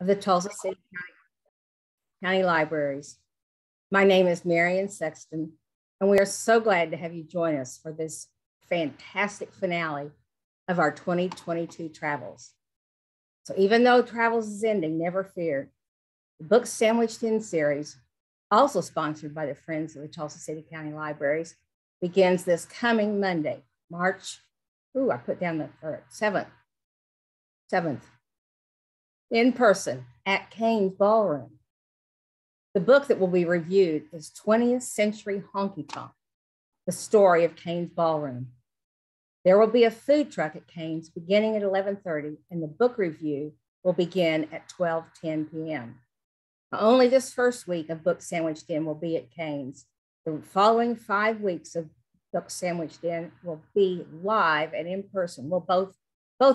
of the Tulsa City County Libraries. My name is Marion Sexton, and we are so glad to have you join us for this fantastic finale of our 2022 travels. So even though travels is ending, never fear. The Books Sandwiched In series, also sponsored by the Friends of the Tulsa City County Libraries, begins this coming Monday, March, I put down the 7th, in person at Cain's Ballroom. The book that will be reviewed is 20th Century Honky Tonk, the story of Cain's Ballroom. There will be a food truck at Cain's beginning at 11:30, and the book review will begin at 12:10 p.m. Only this first week of Books Sandwiched In will be at Cain's. The following 5 weeks of Books Sandwiched In will be live and in person. Well, both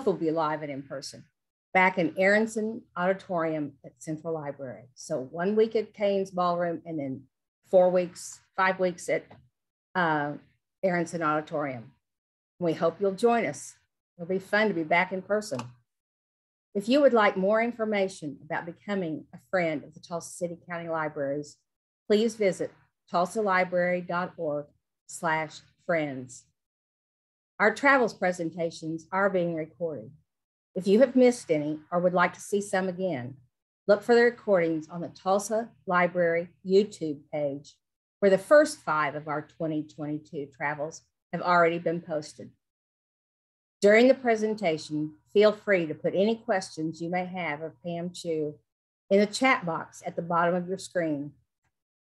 will be live and in person, back in Aronson Auditorium at Central Library. So 1 week at Cain's Ballroom, and then 5 weeks at Aronson Auditorium. We hope you'll join us. It'll be fun to be back in person. If you would like more information about becoming a friend of the Tulsa City County Libraries, please visit tulsalibrary.org/friends. Our travels presentations are being recorded. If you have missed any or would like to see some again, look for the recordings on the Tulsa Library YouTube page, where the first 5 of our 2022 travels have already been posted. During the presentation, feel free to put any questions you may have of Pam Chu in the chat box at the bottom of your screen.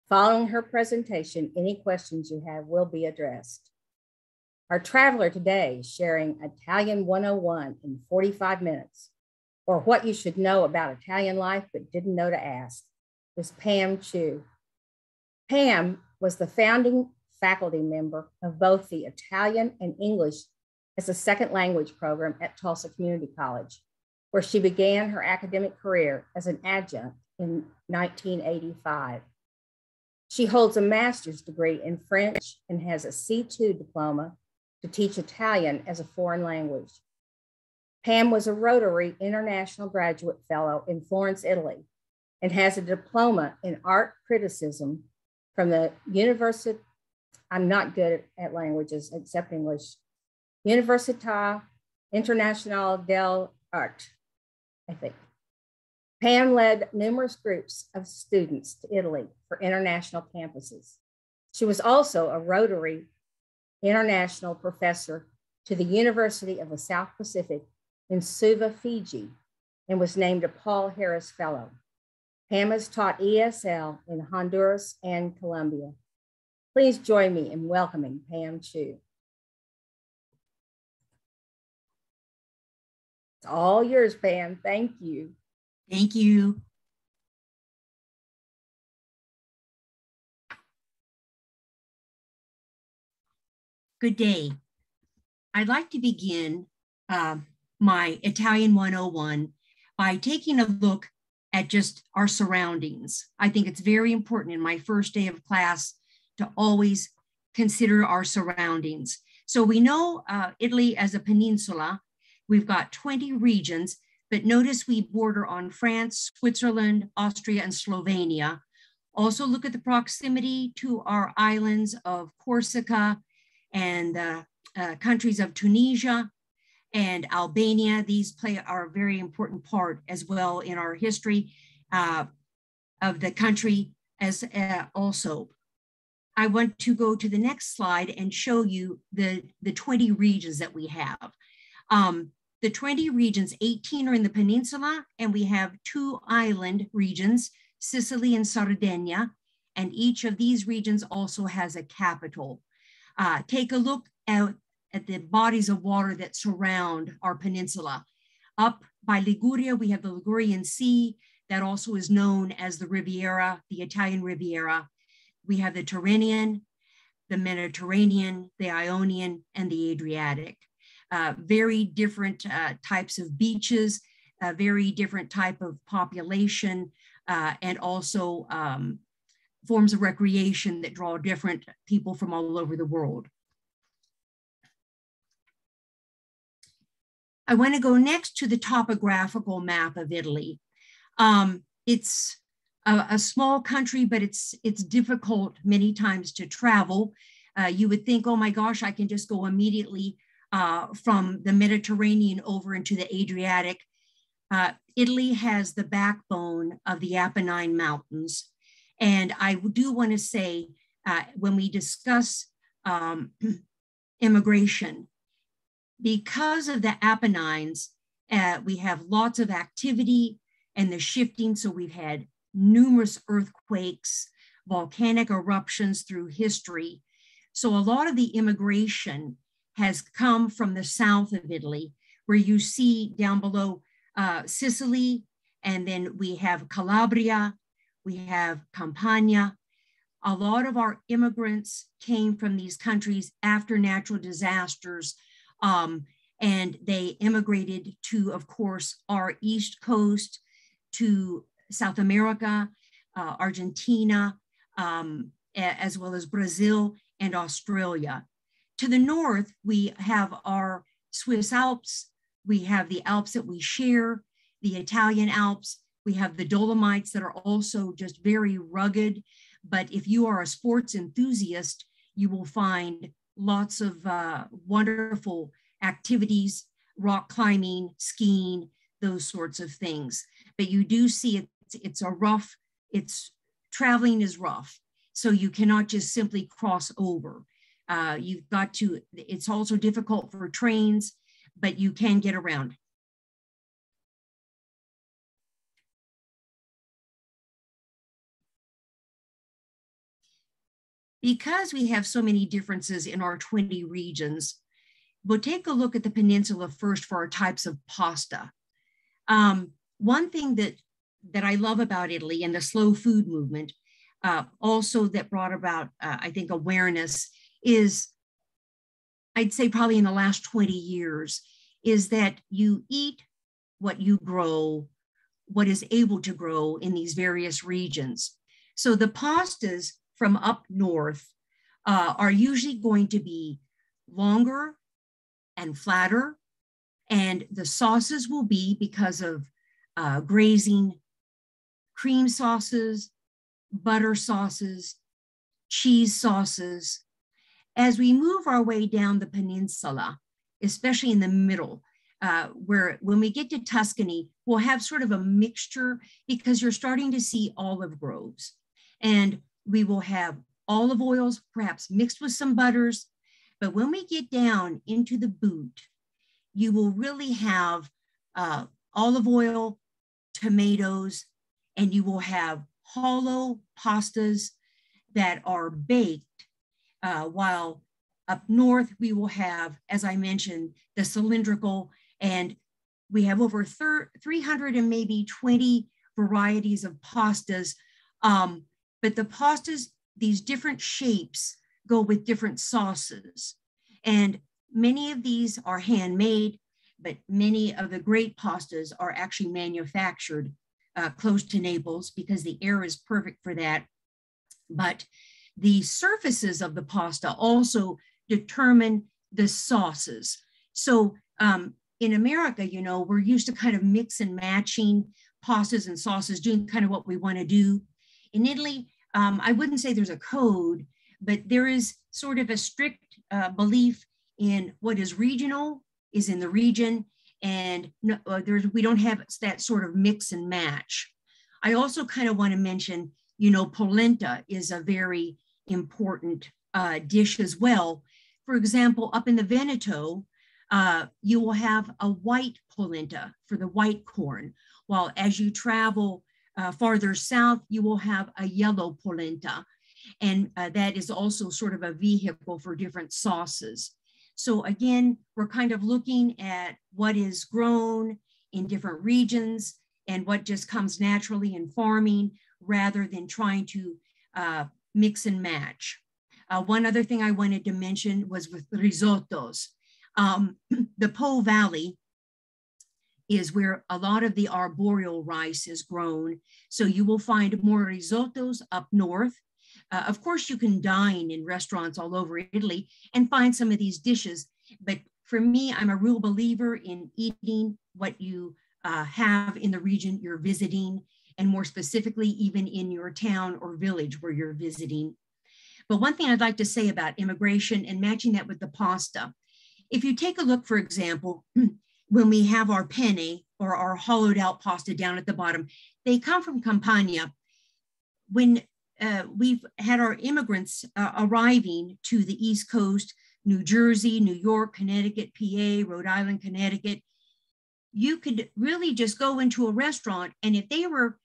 Following her presentation, any questions you have will be addressed. Our traveler today is sharing Italian 101 in 45 minutes, or what you should know about Italian life but didn't know to ask, is Pam Chu. Pam was the founding faculty member of both the Italian and English as a second language program at Tulsa Community College, where she began her academic career as an adjunct in 1985. She holds a master's degree in French and has a C2 diploma to teach Italian as a foreign language. Pam was a Rotary International Graduate Fellow in Florence, Italy, and has a diploma in art criticism from the University, I'm not good at languages except English, Università Internazionale dell'Arte, I think. Pam led numerous groups of students to Italy for international campuses. She was also a Rotary International professor to the University of the South Pacific in Suva, Fiji, and was named a Paul Harris Fellow. Pam has taught ESL in Honduras and Colombia. Please join me in welcoming Pam Chu. It's all yours, Pam. Thank you. Thank you. Good day. I'd like to begin my Italian 101 by taking a look at just our surroundings. I think it's very important in my first day of class to always consider our surroundings. So we know Italy as a peninsula. We've got 20 regions, but notice we border on France, Switzerland, Austria, and Slovenia. Also look at the proximity to our islands of Corsica and countries of Tunisia and Albania. These are a very important part as well in our history of the country as also. I want to go to the next slide and show you the 20 regions that we have. The 20 regions, 18 are in the peninsula, and we have 2 island regions, Sicily and Sardinia, and each of these regions also has a capital. Take a look at the bodies of water that surround our peninsula. Up by Liguria, we have the Ligurian Sea, that also is known as the Riviera, the Italian Riviera. We have the Tyrrhenian, the Mediterranean, the Ionian, and the Adriatic. Very different types of beaches, very different type of population, and also forms of recreation that draw different people from all over the world. I want to go next to the topographical map of Italy. It's a small country, but it's difficult many times to travel. You would think, oh my gosh, I can just go immediately from the Mediterranean over into the Adriatic. Italy has the backbone of the Apennine Mountains. And I do want to say, when we discuss immigration, because of the Apennines, we have lots of activity and the shifting. So we've had numerous earthquakes, volcanic eruptions through history. So a lot of the immigration has come from the south of Italy, where you see down below Sicily, and then we have Calabria, we have Campania. A lot of our immigrants came from these countries after natural disasters, and they immigrated to, of course, our East Coast, to South America, Argentina, as well as Brazil and Australia. To the north, we have our Swiss Alps. We have the Alps that we share, the Italian Alps. We have the Dolomites that are also just very rugged. But if you are a sports enthusiast, you will find lots of wonderful activities, rock climbing, skiing, those sorts of things. But you do see traveling is rough. So you cannot just simply cross over. You've got to, it's also difficult for trains, but you can get around. Because we have so many differences in our 20 regions, we'll take a look at the peninsula first for our types of pasta. One thing that I love about Italy and the slow food movement, also that brought about, I think, awareness is, I'd say probably in the last 20 years, is that you eat what you grow, what is able to grow in these various regions. So the pastas from up north are usually going to be longer and flatter, and the sauces will be, because of grazing, cream sauces, butter sauces, cheese sauces. As we move our way down the peninsula, especially in the middle, where when we get to Tuscany, we'll have sort of a mixture, because you're starting to see olive groves. And we will have olive oils, perhaps mixed with some butters. But when we get down into the boot, you will really have olive oil, tomatoes, and you will have hollow pastas that are baked, while up north we will have, as I mentioned, the cylindrical, and we have over 300 and maybe 20 varieties of pastas. But the pastas, these different shapes, go with different sauces. And many of these are handmade, but many of the great pastas are actually manufactured close to Naples, because the air is perfect for that. But the surfaces of the pasta also determine the sauces. So in America, you know, we're used to kind of mix and matching pastas and sauces, doing kind of what we want to do. In Italy, I wouldn't say there's a code, but there is sort of a strict belief in what is regional is in the region, and we don't have that sort of mix and match. I also kind of want to mention, you know, polenta is a very important dish as well. For example, up in the Veneto, you will have a white polenta for the white corn, while as you travel farther south, you will have a yellow polenta. And that is also sort of a vehicle for different sauces. So again, we're kind of looking at what is grown in different regions and what just comes naturally in farming, rather than trying to mix and match. One other thing I wanted to mention was with risottos. The Po Valley is where a lot of the arboreal rice is grown. So you will find more risottos up north. Of course, you can dine in restaurants all over Italy and find some of these dishes. But for me, I'm a real believer in eating what you have in the region you're visiting, and more specifically, even in your town or village where you're visiting. But one thing I'd like to say about immigration and matching that with the pasta, if you take a look, for example, when we have our penne or our hollowed out pasta down at the bottom, they come from Campania. When we've had our immigrants arriving to the East Coast, New Jersey, New York, Connecticut, PA, Rhode Island, Connecticut, you could really just go into a restaurant, and if they were,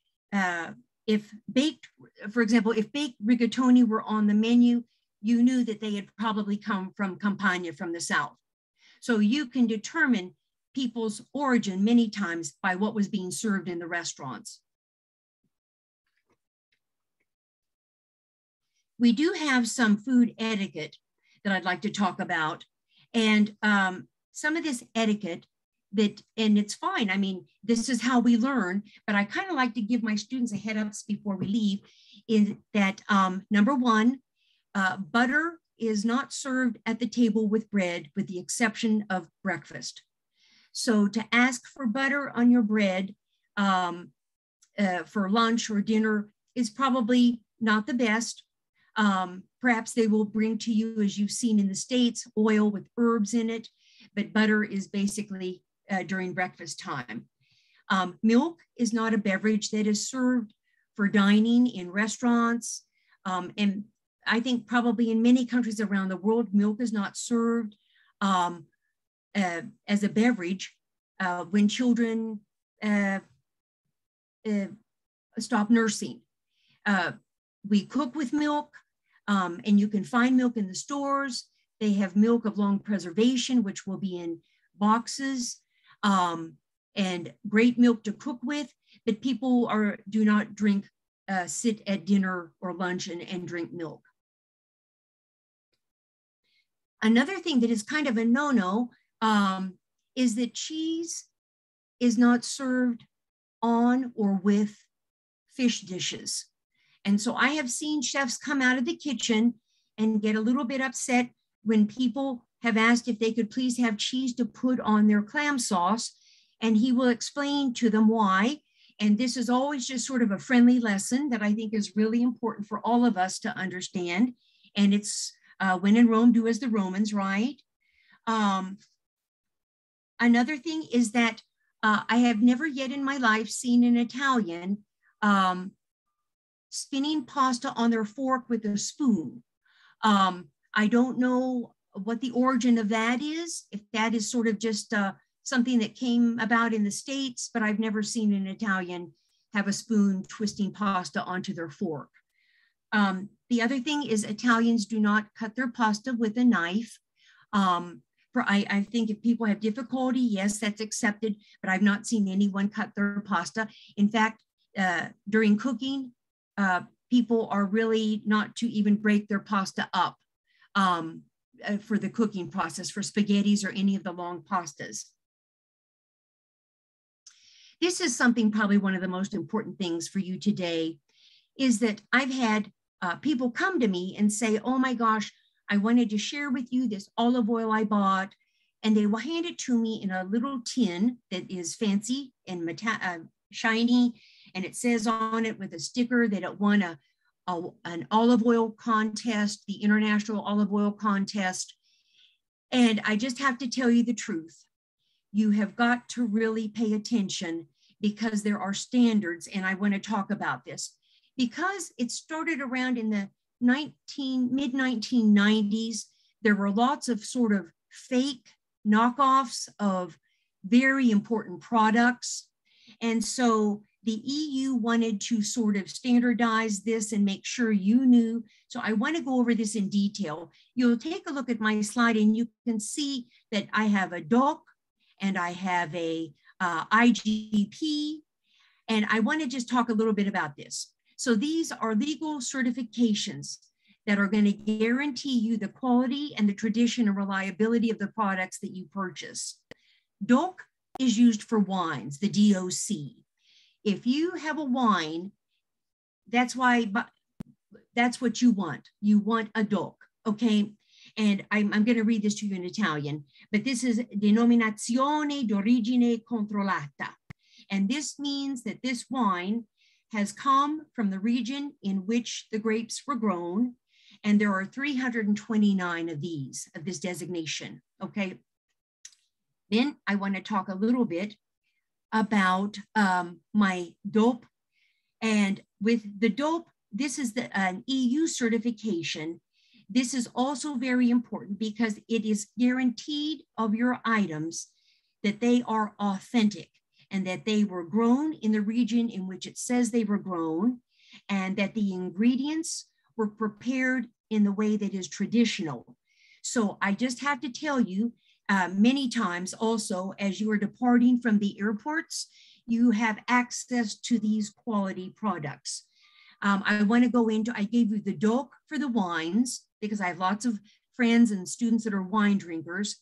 if baked rigatoni were on the menu, you knew that they had probably come from Campania, from the South. So you can determine people's origin many times by what was being served in the restaurants. We do have some food etiquette that I'd like to talk about. And some of this etiquette and it's fine. I mean, this is how we learn, but I kind of like to give my students a head ups before we leave, is that number one, butter is not served at the table with bread, with the exception of breakfast. So to ask for butter on your bread for lunch or dinner is probably not the best. Perhaps they will bring to you, as you've seen in the States, oil with herbs in it, but butter is basically during breakfast time. Milk is not a beverage that is served for dining in restaurants. And I think probably in many countries around the world, milk is not served as a beverage when children stop nursing. We cook with milk, and you can find milk in the stores. They have milk of long preservation, which will be in boxes, and great milk to cook with, but people do not drink, sit at dinner or lunch and drink milk. Another thing that is kind of a no-no is that cheese is not served on or with fish dishes. And so I have seen chefs come out of the kitchen and get a little bit upset when people have asked if they could please have cheese to put on their clam sauce, and he will explain to them why. And this is always just sort of a friendly lesson that I think is really important for all of us to understand. And it's when in Rome, do as the Romans, right? Another thing is that I have never yet in my life seen an Italian spinning pasta on their fork with a spoon. I don't know what the origin of that is, if that is sort of just something that came about in the States, but I've never seen an Italian have a spoon twisting pasta onto their fork. The other thing is Italians do not cut their pasta with a knife. I think if people have difficulty, yes, that's accepted, but I've not seen anyone cut their pasta. In fact, during cooking, people are really not to even break their pasta up for the cooking process, for spaghettis or any of the long pastas. This is something, probably one of the most important things for you today, is that I've had people come to me and say, oh my gosh, I wanted to share with you this olive oil I bought, and they will hand it to me in a little tin that is fancy and shiny, and it says on it with a sticker that it won an olive oil contest, the International Olive Oil Contest. And I just have to tell you the truth. You have got to really pay attention, because there are standards, and I want to talk about this. Because it started around in the mid-1990s, there were lots of sort of fake knockoffs of very important products. And so the EU wanted to sort of standardize this and make sure you knew. So I want to go over this in detail. You'll take a look at my slide and you can see that I have a DOC and I have a IGP. And I want to just talk a little bit about this. So these are legal certifications that are going to guarantee you the quality and the tradition and reliability of the products that you purchase. DOC is used for wines, the DOC. If you have a wine, that's what you want. You want a DOC, okay? And I'm going to read this to you in Italian, but this is Denominazione d'origine controllata. And this means that this wine has come from the region in which the grapes were grown. And there are 329 of these, of this designation, okay? Then I want to talk a little bit about my DOP. And with the DOP, this is an EU certification. This is also very important because it is guaranteed of your items that they are authentic and that they were grown in the region in which it says they were grown, and that the ingredients were prepared in the way that is traditional. So I just have to tell you, many times also, as you are departing from the airports, you have access to these quality products. I want to go into, I gave you the DOC for the wines because I have lots of friends and students that are wine drinkers,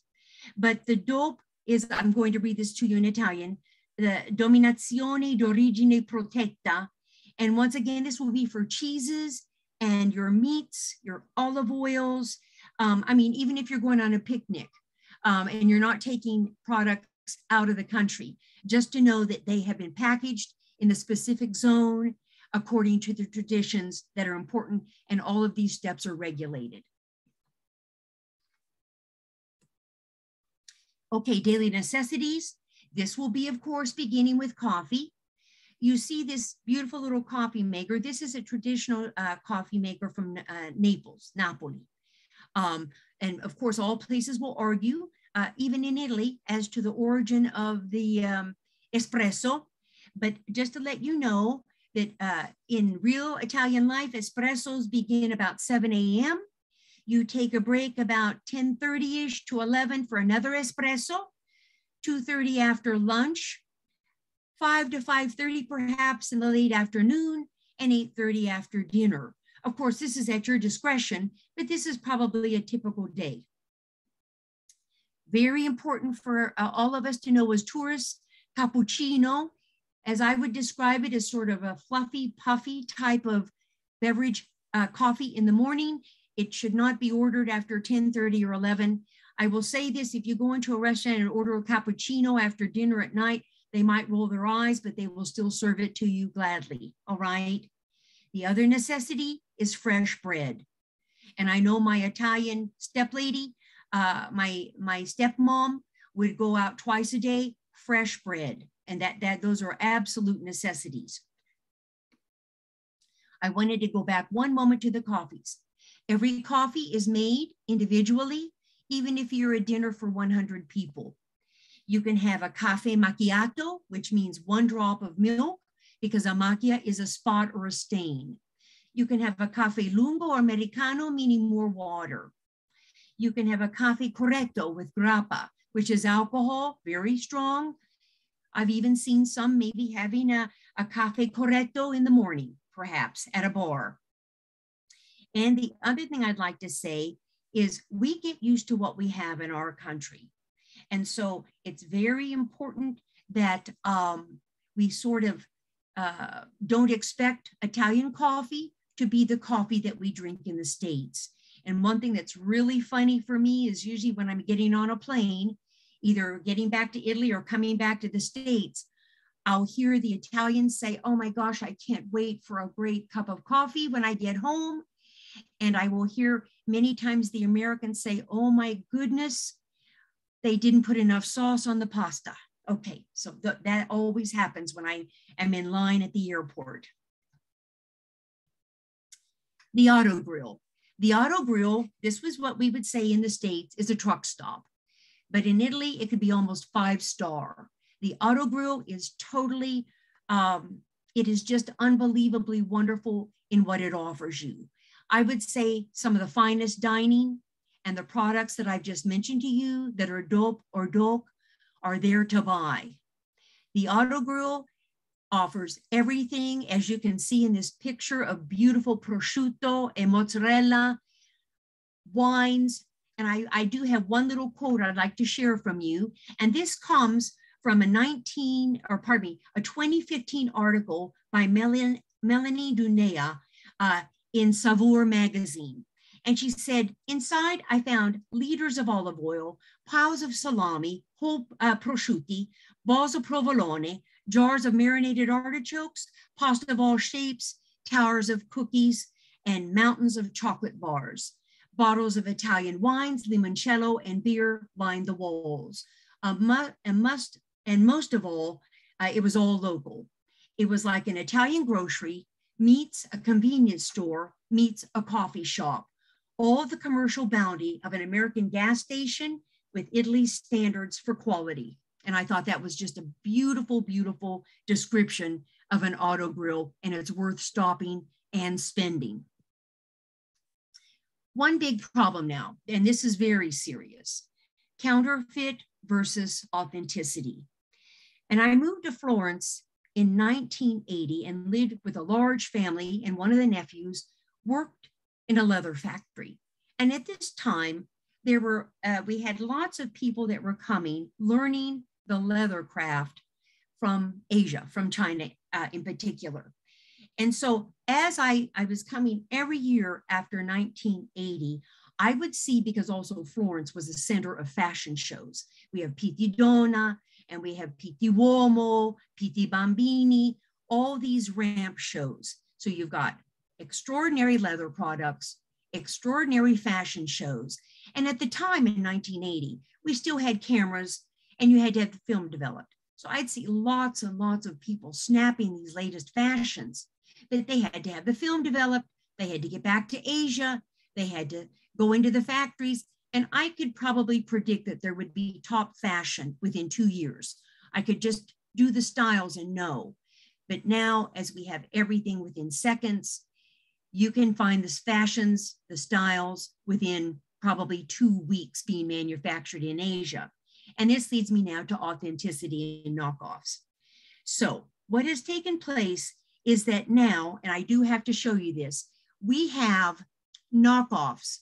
but the DOP is, I'm going to read this to you in Italian, the Dominazione d'origine protetta. And once again, this will be for cheeses and your meats, your olive oils. I mean, even if you're going on a picnic and you're not taking products out of the country, just to know that they have been packaged in a specific zone according to the traditions that are important, and all of these steps are regulated. Okay, daily necessities. This will be, of course, beginning with coffee. You see this beautiful little coffee maker. This is a traditional coffee maker from Naples, Napoli. And of course, all places will argue, even in Italy, as to the origin of the espresso. But just to let you know that in real Italian life, espressos begin about 7 a.m. You take a break about 10:30-ish to 11 for another espresso, 2:30 after lunch, 5 to 5:30 perhaps in the late afternoon, and 8:30 after dinner. Of course, this is at your discretion, but this is probably a typical day. Very important for all of us to know as tourists, cappuccino, as I would describe it, as sort of a fluffy, puffy type of beverage, coffee in the morning. It should not be ordered after 10:30 or 11. I will say this, if you go into a restaurant and order a cappuccino after dinner at night, they might roll their eyes, but they will still serve it to you gladly, all right? The other necessity is fresh bread. And I know my Italian step lady, my stepmom would go out twice a day, fresh bread. And those are absolute necessities. I wanted to go back one moment to the coffees. Every coffee is made individually, even if you're at dinner for 100 people. You can have a cafe macchiato, which means 1 drop of milk, because a macchia is a spot or a stain. You can have a cafe lungo or americano, meaning more water. You can have a cafe corretto with grappa, which is alcohol, very strong. I've even seen some maybe having a cafe corretto in the morning, perhaps at a bar. And the other thing I'd like to say is we get used to what we have in our country. And so it's very important that we sort of don't expect Italian coffee to be the coffee that we drink in the States. And one thing that's really funny for me is usually when I'm getting on a plane, either getting back to Italy or coming back to the States, I'll hear the Italians say, oh my gosh, I can't wait for a great cup of coffee when I get home. And I will hear many times the Americans say, oh my goodness, they didn't put enough sauce on the pasta. Okay, so that always happens when I am in line at the airport. The auto grill. The auto grill, this was what we would say in the States, is a truck stop. But in Italy, it could be almost 5-star. The auto grill is totally, it is just unbelievably wonderful in what it offers you. I would say some of the finest dining and the products that I've just mentioned to you that are DOP or DOC are there to buy. The auto grill offers everything, as you can see in this picture, of beautiful prosciutto and mozzarella, wines. And I do have one little quote I'd like to share from you. And this comes from a 2015 article by Melanie Dunea in Savour magazine. And she said, inside I found liters of olive oil, piles of salami, whole prosciutti, balls of provolone, jars of marinated artichokes, pasta of all shapes, towers of cookies, and mountains of chocolate bars. Bottles of Italian wines, limoncello, and beer lined the walls. And most of all, it was all local. It was like an Italian grocery meets a convenience store meets a coffee shop. All the commercial bounty of an American gas station with Italy's standards for quality. And I thought that was just a beautiful, beautiful description of an auto grill, and it's worth stopping and spending. One big problem now, and this is very serious, counterfeit versus authenticity. And I moved to Florence in 1980 and lived with a large family, and one of the nephews worked in a leather factory. And at this time, we had lots of people that were coming, learning the leather craft from Asia, from China in particular. And so as I was coming every year after 1980, I would see, because also Florence was a center of fashion shows. We have Pitti Donna, and we have Pitti Uomo, Pitti Bambini, all these ramp shows. So you've got extraordinary leather products, extraordinary fashion shows. And at the time in 1980, we still had cameras and you had to have the film developed. So I'd see lots and lots of people snapping these latest fashions, but they had to have the film developed. They had to get back to Asia. They had to go into the factories. And I could probably predict that there would be top fashion within 2 years. I could just do the styles and know. But now, as we have everything within seconds, you can find the fashions, the styles within probably 2 weeks being manufactured in Asia. And this leads me now to authenticity and knockoffs. So what has taken place is that now, and I do have to show you this, we have knockoffs,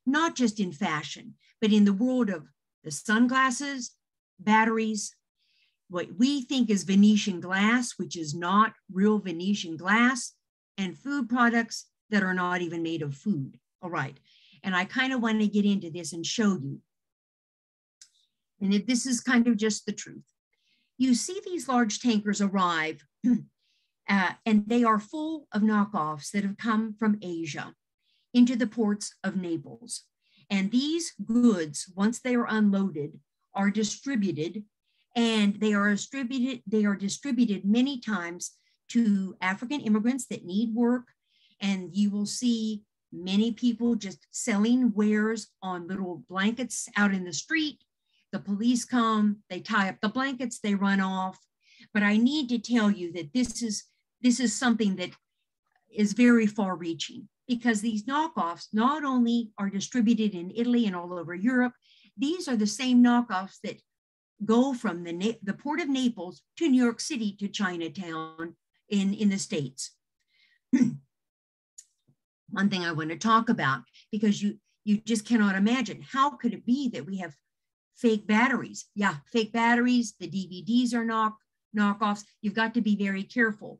not just in fashion, but in the world of the sunglasses, batteries, what we think is Venetian glass, which is not real Venetian glass, and food products that are not even made of food. All right. And I kind of want to get into this and show you. And this is kind of just the truth. You see these large tankers arrive and they are full of knockoffs that have come from Asia into the ports of Naples. And these goods, once they are unloaded, are distributed, and they are distributed many times to African immigrants that need work. And you will see many people just selling wares on little blankets out in the street. The police come, they tie up the blankets, they run off. But I need to tell you that this is something that is very far reaching, because these knockoffs not only are distributed in Italy and all over Europe, these are the same knockoffs that go from the port of Naples to New York City to Chinatown in the States. One thing I want to talk about, because you just cannot imagine, how could it be that we have fake batteries? Yeah, fake batteries, the DVDs are knockoffs. You've got to be very careful.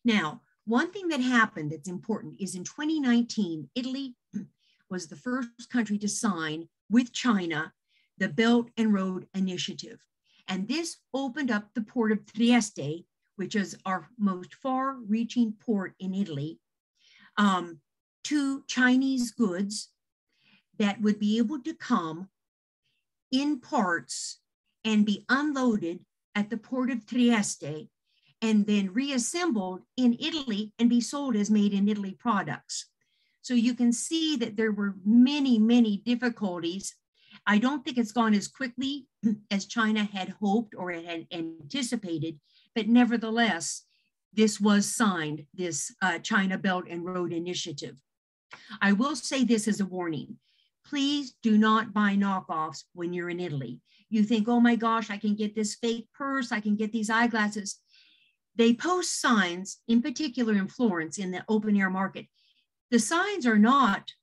Now, one thing that happened that's important is in 2019, Italy was the first country to sign with China the Belt and Road Initiative. And this opened up the port of Trieste, which is our most far-reaching port in Italy, to Chinese goods that would be able to come in parts and be unloaded at the port of Trieste and then reassembled in Italy and be sold as made in Italy products. So you can see that there were many, many difficulties. I don't think it's gone as quickly as China had hoped or had anticipated, but nevertheless, this was signed, this China Belt and Road Initiative. I will say this as a warning. Please do not buy knockoffs when you're in Italy. You think, oh my gosh, I can get this fake purse, I can get these eyeglasses. They post signs, in particular in Florence, in the open air market. The signs are not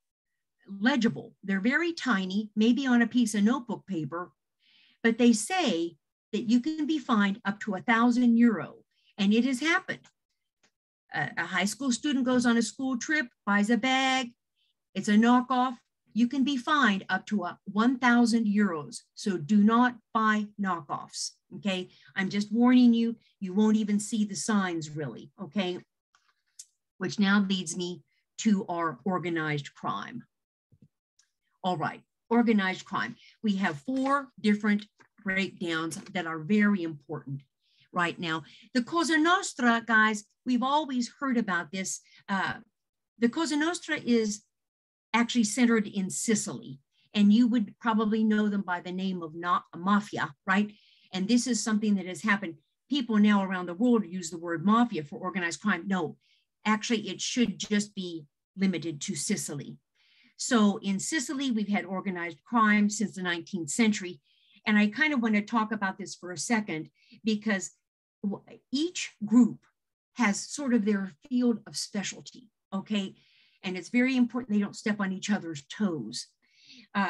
legible. They're very tiny, maybe on a piece of notebook paper, but they say that you can be fined up to €1,000. And it has happened. A high school student goes on a school trip, buys a bag, it's a knockoff, you can be fined up to 1,000 euros. So do not buy knockoffs, okay? I'm just warning you, you won't even see the signs really, okay? Which now leads me to our organized crime. All right, organized crime. We have 4 different breakdowns that are very important right now. The Cosa Nostra, guys, we've always heard about this. The Cosa Nostra is actually centered in Sicily, and you would probably know them by the name of mafia, right? And this is something that has happened. People now around the world use the word mafia for organized crime. No, actually, it should just be limited to Sicily. So in Sicily, we've had organized crime since the 19th century. And I kind of want to talk about this for a second, because each group has sort of their field of specialty, okay? And it's very important they don't step on each other's toes.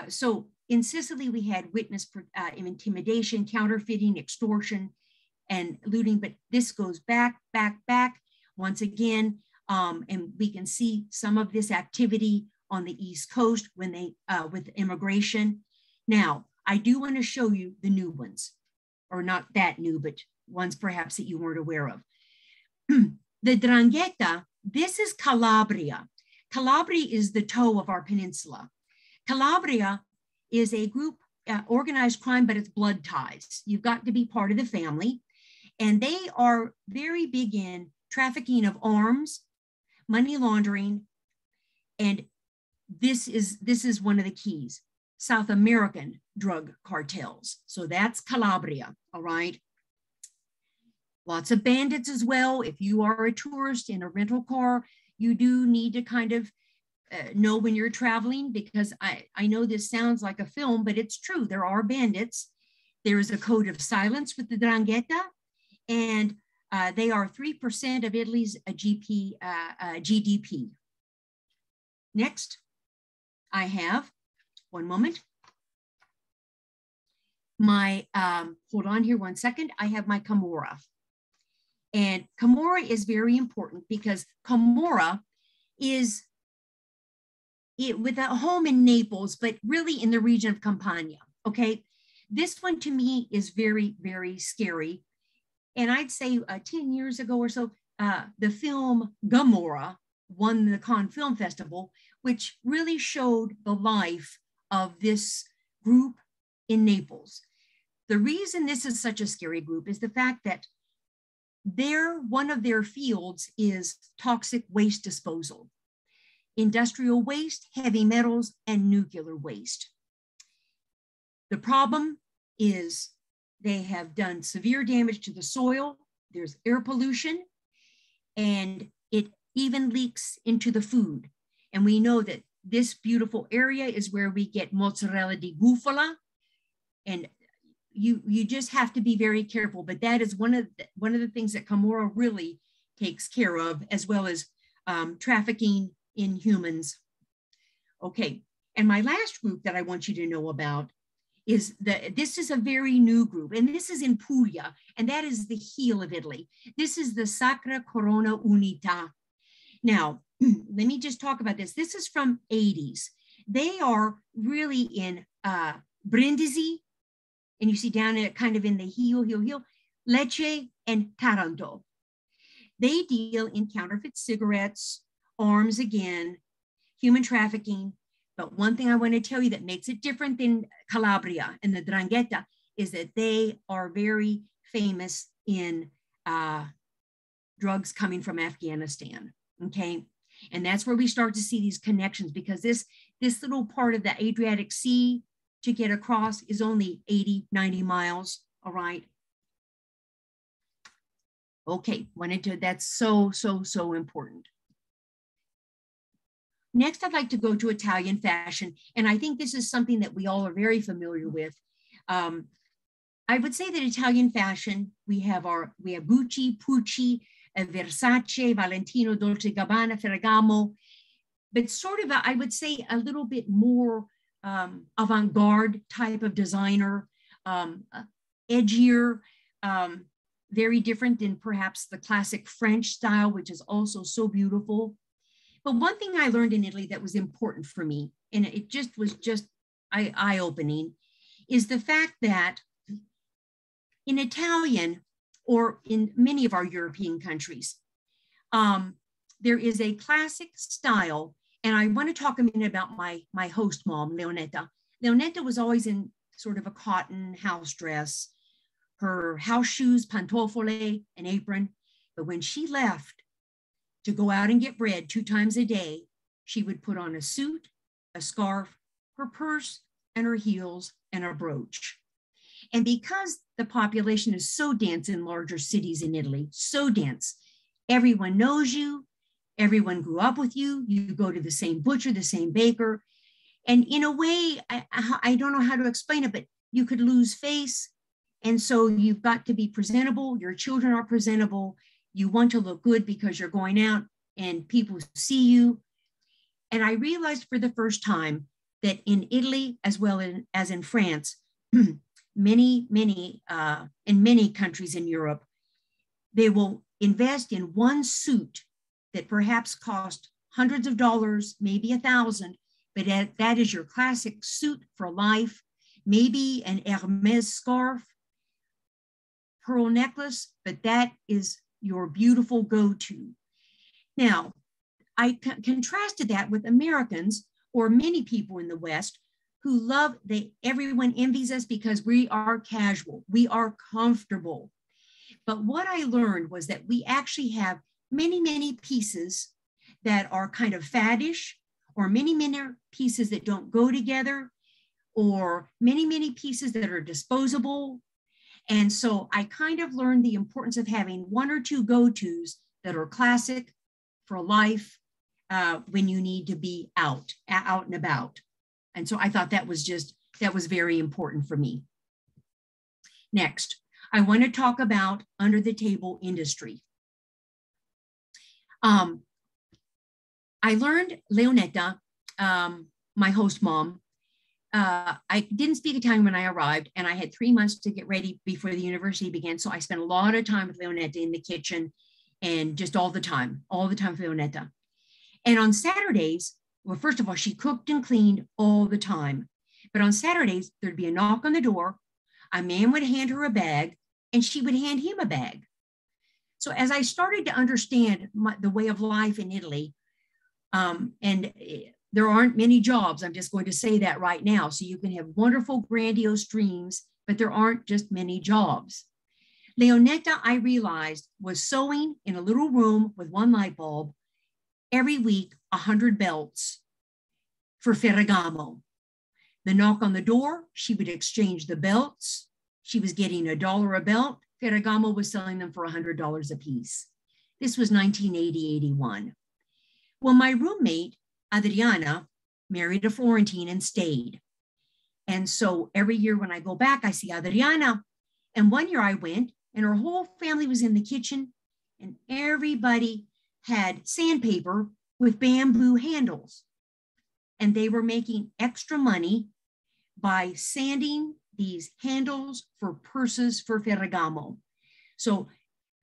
So in Sicily, we had witness intimidation, counterfeiting, extortion, and looting, but this goes back once again, and we can see some of this activity on the East Coast when they, with immigration. Now, I do want to show you the new ones, or not that new, but ones perhaps that you weren't aware of. The 'Ndrangheta, this is Calabria. Calabria is the toe of our peninsula. Calabria is a group, organized crime, but it's blood ties. You've got to be part of the family. And they are very big in trafficking of arms, money laundering, and this is one of the keys, South American drug cartels. So that's Calabria, all right? Lots of bandits as well. If you are a tourist in a rental car, you do need to kind of know when you're traveling, because I know this sounds like a film, but it's true. There are bandits. There is a code of silence with the 'Ndrangheta, and they are 3% of Italy's GDP. Next, I have, one moment, my, hold on here one second. I have my Camorra. And Camorra is very important because Camorra is with a home in Naples, but really in the region of Campania, okay? This one to me is very, very scary. And I'd say 10 years ago or so, the film Gomorrah won the Cannes Film Festival, which really showed the life of this group in Naples. The reason this is such a scary group is the fact that one of their fields is toxic waste disposal, industrial waste, heavy metals, and nuclear waste. The problem is they have done severe damage to the soil. There's air pollution, and it even leaks into the food. And we know that this beautiful area is where we get mozzarella di bufala, and you just have to be very careful. But that is one of the things that Camorra really takes care of, as well as trafficking in humans. Okay, and my last group that I want you to know about is this is a very new group, and this is in Puglia, and that is the heel of Italy. This is the Sacra Corona Unita. Now, let me just talk about this. This is from 80s. They are really in Brindisi, and you see down at kind of in the heel, Lecce and Taranto. They deal in counterfeit cigarettes, arms again, human trafficking. But one thing I want to tell you that makes it different than Calabria and the 'Ndrangheta is that they are very famous in drugs coming from Afghanistan, okay? And that's where we start to see these connections, because this little part of the Adriatic Sea to get across is only 80, 90 miles, all right? Okay, that's so important. Next, I'd like to go to Italian fashion, and I think this is something that we all are very familiar with. I would say that Italian fashion, we have Gucci, Pucci, Versace, Valentino, Dolce & Gabbana, Ferragamo, but sort of, I would say, a little bit more avant-garde type of designer, edgier, very different than perhaps the classic French style, which is also so beautiful. But one thing I learned in Italy that was important for me and it just was just eye-opening, is the fact that in Italian, or in many of our European countries, there is a classic style. And I want to talk a minute about my host mom, Leonetta. Leonetta was always in sort of a cotton house dress, her house shoes, pantofole, an apron. But when she left to go out and get bread 2 times a day, she would put on a suit, a scarf, her purse, and her heels, and a brooch. And because the population is so dense in larger cities in Italy, so dense, everyone knows you, everyone grew up with you, you go to the same butcher, the same baker. And in a way, I don't know how to explain it, but you could lose face. And so you've got to be presentable. Your children are presentable. You want to look good because you're going out and people see you. And I realized for the first time that in Italy, as well as in France, in many countries in Europe, they will invest in one suit that perhaps cost hundreds of dollars, maybe $1,000, but that is your classic suit for life. Maybe an Hermes scarf, pearl necklace, but that is your beautiful go-to. Now, I contrasted that with Americans, or many people in the West, who love, everyone envies us because we are casual, we are comfortable. But what I learned was that we actually have many pieces that are kind of faddish, or many pieces that don't go together, or many pieces that are disposable. And so I kind of learned the importance of having 1 or 2 go-tos that are classic for life when you need to be out and about. And so I thought that was very important for me. Next, I want to talk about under the table industry. I learned Leonetta, my host mom. I didn't speak Italian when I arrived, and I had 3 months to get ready before the university began. So I spent a lot of time with Leonetta in the kitchen, and just all the time with Leonetta. And on Saturdays, well, first of all, she cooked and cleaned all the time. But on Saturdays, there'd be a knock on the door, a man would hand her a bag, and she would hand him a bag. So as I started to understand the way of life in Italy, and there aren't many jobs, I'm just going to say that right now. So you can have wonderful, grandiose dreams, but there aren't just many jobs. Leonetta, I realized, was sewing in a little room with 1 light bulb every week, 100 belts for Ferragamo. The knock on the door, she would exchange the belts. She was getting $1 a belt. Ferragamo was selling them for $100 a piece. This was 1980-81. Well, my roommate, Adriana, married a Florentine and stayed. And so every year when I go back, I see Adriana. And one year I went, and her whole family was in the kitchen, and everybody had sandpaper with bamboo handles. And they were making extra money by sanding these handles for purses for Ferragamo. So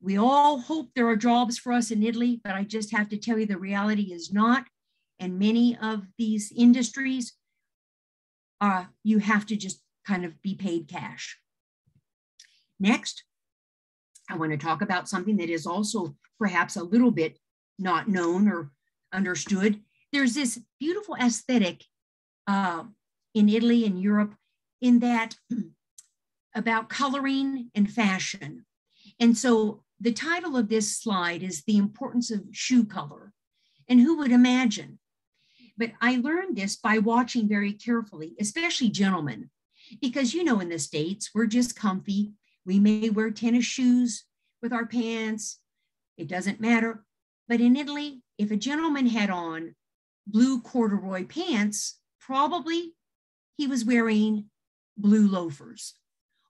we all hope there are jobs for us in Italy, but I just have to tell you the reality is not. And many of these industries, you have to just kind of be paid cash. Next, I want to talk about something that is also perhaps a little bit not known or understood. There's this beautiful aesthetic in Italy and Europe in that about coloring and fashion. And so the title of this slide is The Importance of Shoe Color. And who would imagine? But I learned this by watching very carefully, especially gentlemen, because in the States, we're just comfy. We may wear tennis shoes with our pants. It doesn't matter. But in Italy, if a gentleman had on blue corduroy pants, probably he was wearing blue loafers.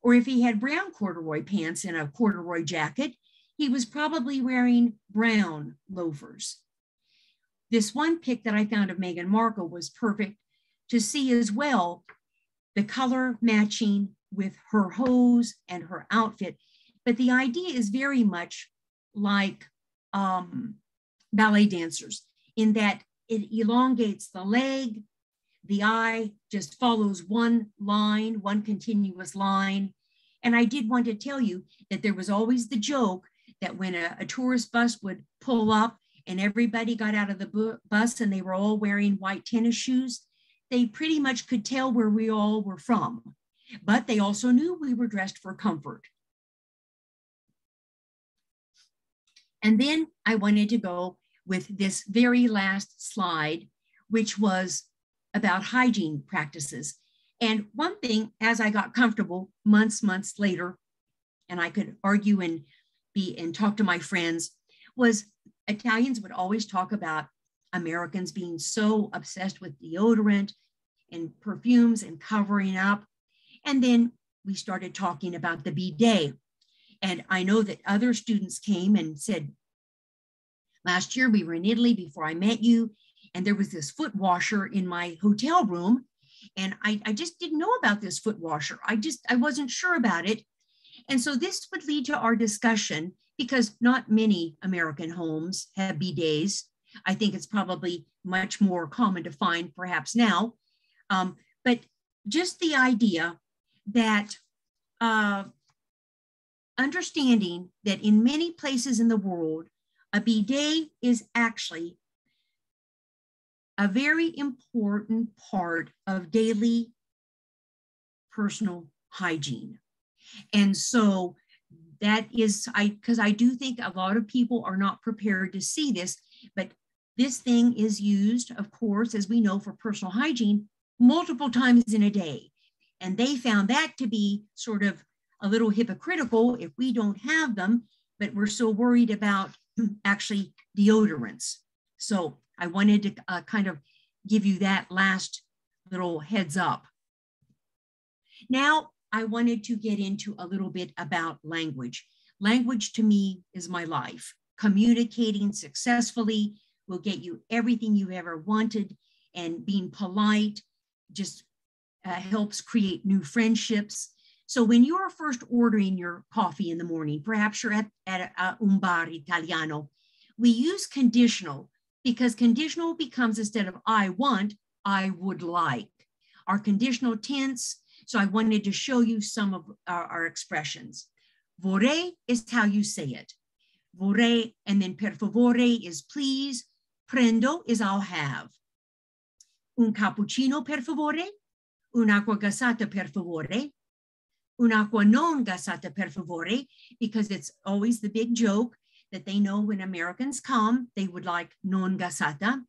Or if he had brown corduroy pants and a corduroy jacket, he was probably wearing brown loafers. This one pic that I found of Meghan Markle was perfect to see as well, the color matching with her hose and her outfit. But the idea is very much like ballet dancers in that it elongates the leg, the eye just follows one line, one continuous line. And I did want to tell you that there was always the joke that when a tourist bus would pull up and everybody got out of the bus and they were all wearing white tennis shoes, they pretty much could tell where we all were from. But they also knew we were dressed for comfort. And then I wanted to go with this very last slide, which was about hygiene practices. And one thing, as I got comfortable months later, and I could argue and talk to my friends, was Italians would always talk about Americans being so obsessed with deodorant and perfumes and covering up. And then we started talking about the bidet. And I know that other students came and said, last year we were in Italy before I met you, and there was this foot washer in my hotel room. And I just didn't know about this foot washer. I wasn't sure about it. And so this would lead to our discussion, because not many American homes have bidets. I think it's probably much more common to find perhaps now. But just the idea that understanding that in many places in the world, a bidet is actually a very important part of daily personal hygiene. And so that is, because I do think a lot of people are not prepared to see this, but this thing is used, of course, as we know, for personal hygiene multiple times in a day. And they found that to be sort of a little hypocritical if we don't have them, but we're so worried about actually deodorants. So I wanted to kind of give you that last little heads up. Now, I wanted to get into a little bit about language. Language to me is my life. Communicating successfully will get you everything you ever wanted, and being polite just helps create new friendships. So when you're first ordering your coffee in the morning, perhaps you're at un bar Italiano, we use conditional, because conditional becomes, instead of I want, I would like. Our conditional tense. So I wanted to show you some of our expressions. Vorrei is how you say it. Vorrei, and then per favore is please. Prendo is I'll have. Un cappuccino per favore. Un'acqua gassata per favore. Un'acqua non gassata per favore, because it's always the big joke that they know when Americans come, they would like non gassata.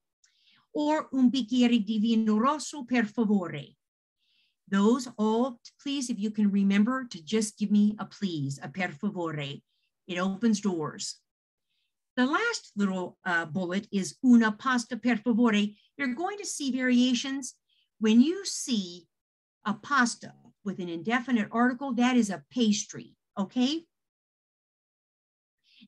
Or un bicchiere di vino rosso per favore. Those all, please, if you can remember to just give me a please, a per favore. It opens doors. The last little bullet is una pasta per favore. You're going to see variations. When you see a pasta with an indefinite article, that is a pastry, okay?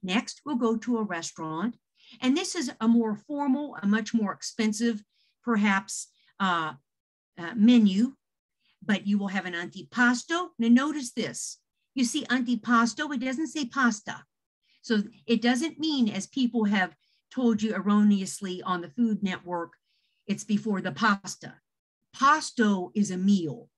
Next, we'll go to a restaurant. And this is a more formal, a much more expensive, perhaps, menu. But you will have an antipasto. Now notice this. You see antipasto, it doesn't say pasta. So it doesn't mean, as people have told you erroneously on the Food Network, it's before the pasta. Pasto is a meal.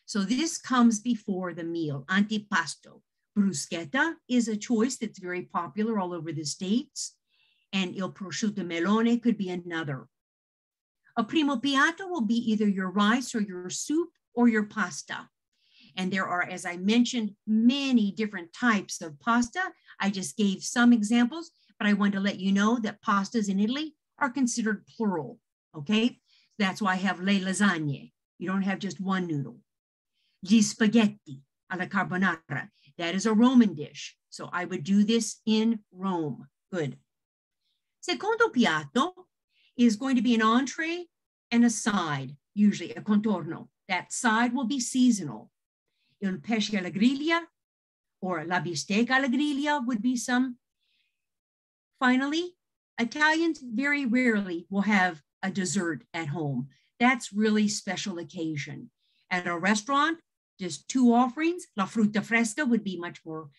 So this comes before the meal, antipasto. Bruschetta is a choice that's very popular all over the States. And il prosciutto melone could be another. A primo piatto will be either your rice or your soup or your pasta. And there are, as I mentioned, many different types of pasta. I just gave some examples, but I want to let you know that pastas in Italy are considered plural, okay? That's why I have le lasagne. You don't have just one noodle. Gli spaghetti alla carbonara. That is a Roman dish. So I would do this in Rome. Good. Secondo piatto is going to be an entree and a side, usually a contorno. That side will be seasonal. Il pesce alla griglia or la bistecca alla griglia would be some. Finally, Italians very rarely will have a dessert at home. That's really special occasion. At a restaurant, just two offerings. La frutta fresca would be much more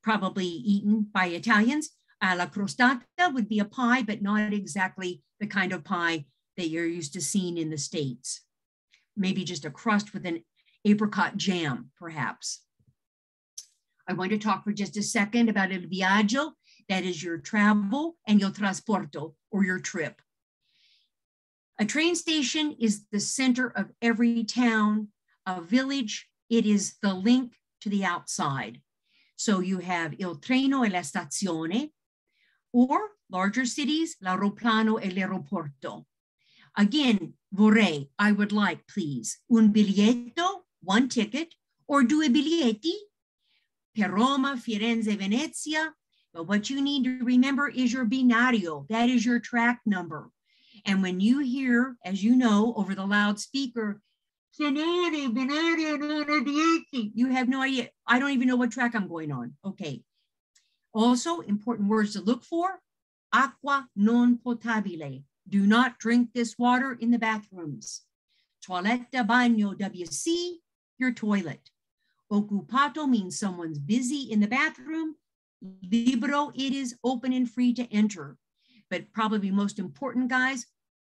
probably eaten by Italians. La crostata would be a pie, but not exactly the kind of pie that you're used to seeing in the States. Maybe just a crust with an apricot jam, perhaps. I want to talk for just a second about el viaggio, that is your travel, and il trasporto, or your trip. A train station is the center of every town, a village. It is the link to the outside. So you have il treno e la stazione, or larger cities, l'aeroplano e l'aeroporto. Again, vorrei, I would like, please, un biglietto, one ticket, or due biglietti, per Roma, Firenze, Venezia. But what you need to remember is your binario. That is your track number. And when you hear, as you know, over the loudspeaker, you have no idea. I don't even know what track I'm going on. Okay. Also, important words to look for: acqua non potabile. Do not drink this water in the bathrooms. Toiletta, bagno, WC, your toilet. Occupato means someone's busy in the bathroom. Libero, it is open and free to enter. But probably most important, guys,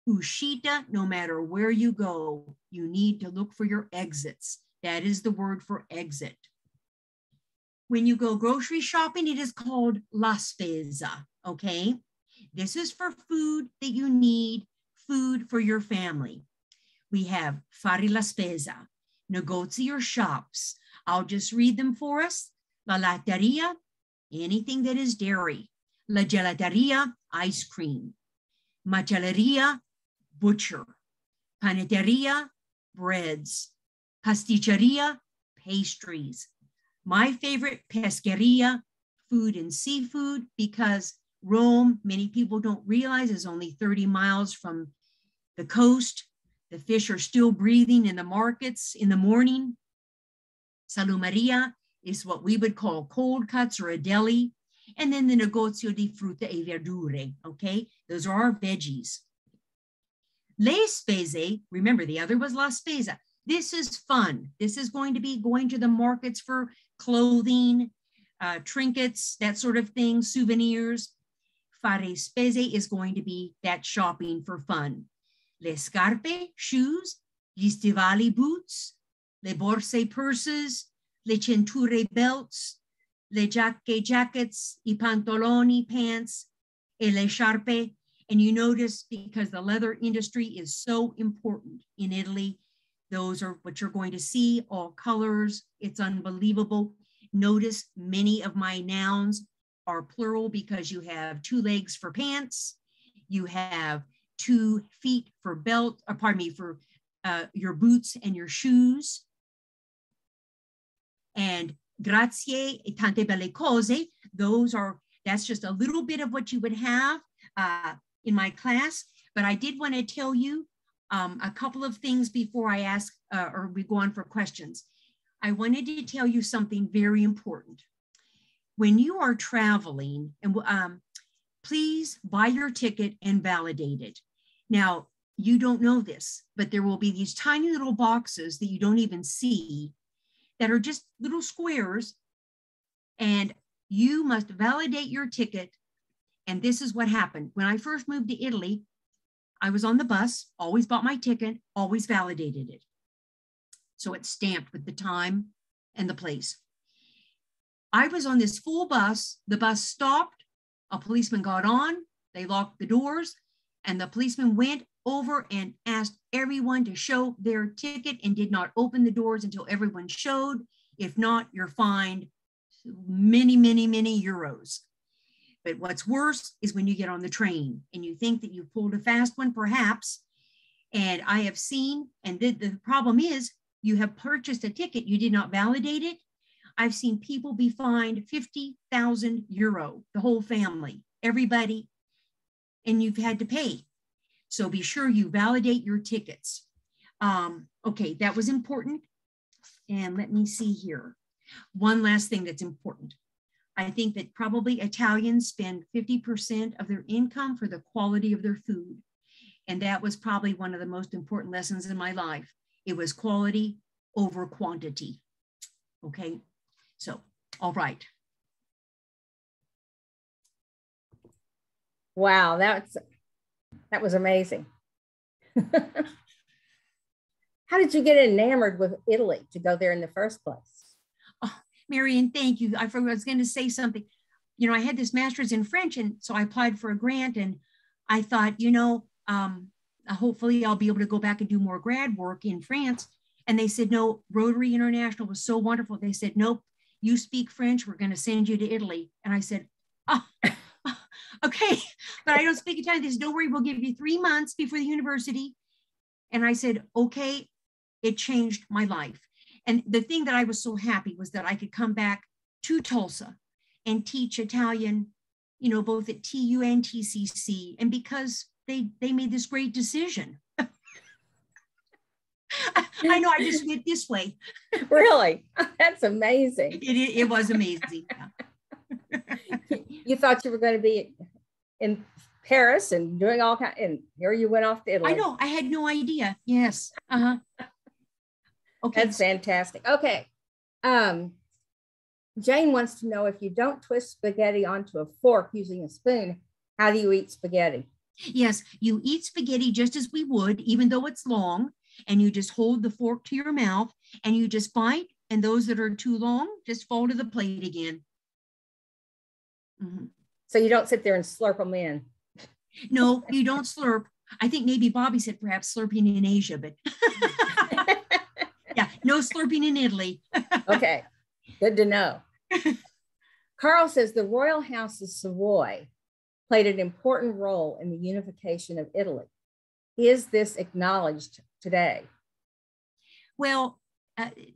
uscita, no matter where you go, you need to look for your exits. That is the word for exit. When you go grocery shopping, it is called la spesa, okay? This is for food that you need, food for your family. We have fare la spesa, negozi or shops. I'll just read them for us. La latteria, anything that is dairy. La gelateria, ice cream. Macelleria, butcher. Panetteria, breads. Pasticceria, pastries. My favorite, pescheria, food and seafood, because Rome, many people don't realize, is only 30 miles from the coast. The fish are still breathing in the markets in the morning. Salumeria is what we would call cold cuts or a deli. And then the negozio di frutta e verdure, okay? Those are our veggies. Le spese, remember the other was la spesa. This is fun. This is going to be going to the markets for clothing, trinkets, that sort of thing, souvenirs. Fare spese is going to be that shopping for fun. Le scarpe, shoes. Gli stivali, boots. Le borse, purses. Le cinture, belts. Le giacche, jackets. I pantaloni, pants. E le sciarpe. And you notice, because the leather industry is so important in Italy, those are what you're going to see, all colors. It's unbelievable. Notice many of my nouns are plural because you have 2 legs for pants. You have 2 feet for belt, or pardon me, for your boots and your shoes. And grazie e tante belle cose, that's just a little bit of what you would have in my class. But I did want to tell you a couple of things before I ask or we go on for questions. I wanted to tell you something very important. When you are traveling, and please buy your ticket and validate it. Now, you don't know this, but there will be these tiny little boxes that you don't even see that are just little squares, and you must validate your ticket. And this is what happened. When I first moved to Italy, I was on the bus, always bought my ticket, always validated it. So it's stamped with the time and the place. I was on this full bus. The bus stopped. A policeman got on. They locked the doors. And the policeman went over and asked everyone to show their ticket and did not open the doors until everyone showed. If not, you're fined many, many, many euros. But what's worse is when you get on the train and you think that you pulled a fast one, perhaps. And I have seen, and the problem is, you have purchased a ticket, you did not validate it. I've seen people be fined 50,000 euro, the whole family, everybody, and you've had to pay. So be sure you validate your tickets. Okay, that was important. And let me see here. One last thing that's important. I think that probably Italians spend 50% of their income for the quality of their food. And that was probably one of the most important lessons in my life. It was quality over quantity. Okay, so, all right. Wow, that was amazing. How did you get enamored with Italy to go there in the first place? Oh, Marion, thank you. I forgot I was going to say something. You know, I had this master's in French, and so I applied for a grant, and I thought, hopefully I'll be able to go back and do more grad work in France. And they said, no, Rotary International was so wonderful. They said, nope, you speak French. We're going to send you to Italy. And I said, oh, okay, but I don't speak Italian. They said, don't worry, we'll give you 3 months before the university. And I said, okay, it changed my life. And the thing that I was so happy was that I could come back to Tulsa and teach Italian, both at TU and TCC. And because they made this great decision. I know, I just went this way. Really? That's amazing. It was amazing. Yeah. You thought you were going to be in Paris and doing all kinds, and here you went off to Italy. I know, I had no idea. Yes. Uh-huh. Okay. That's fantastic. Okay. Jane wants to know, if you don't twist spaghetti onto a fork using a spoon, how do you eat spaghetti? Yes, you eat spaghetti just as we would, even though it's long, and you just hold the fork to your mouth and you just bite, and those that are too long just fall to the plate again. Mm-hmm. So you don't sit there and slurp them in? No, you don't slurp. I think maybe Bobby said perhaps slurping in Asia, but yeah, no slurping in Italy. Okay, good to know. Carl says the royal house of Savoy played an important role in the unification of Italy. Is this acknowledged today? Well,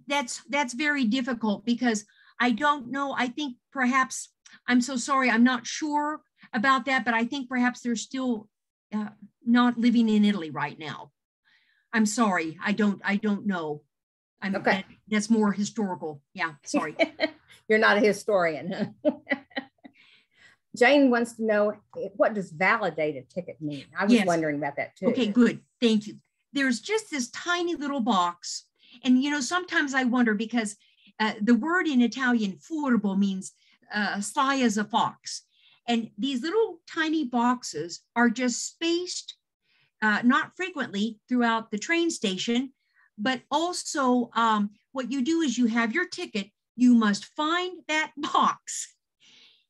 that's very difficult because I don't know. I think perhaps, I'm so sorry, I'm not sure about that, but I think perhaps they're still not living in Italy right now. I'm sorry, I don't know. Okay. That's more historical. Yeah, sorry. You're not a historian. Jane wants to know, what does validate a ticket mean? I was wondering about that too. Okay, good. Thank you. There's just this tiny little box. And, sometimes I wonder because the word in Italian, furbo, means sly as a fox. And these little tiny boxes are just spaced, not frequently throughout the train station, but also what you do is you have your ticket. You must find that box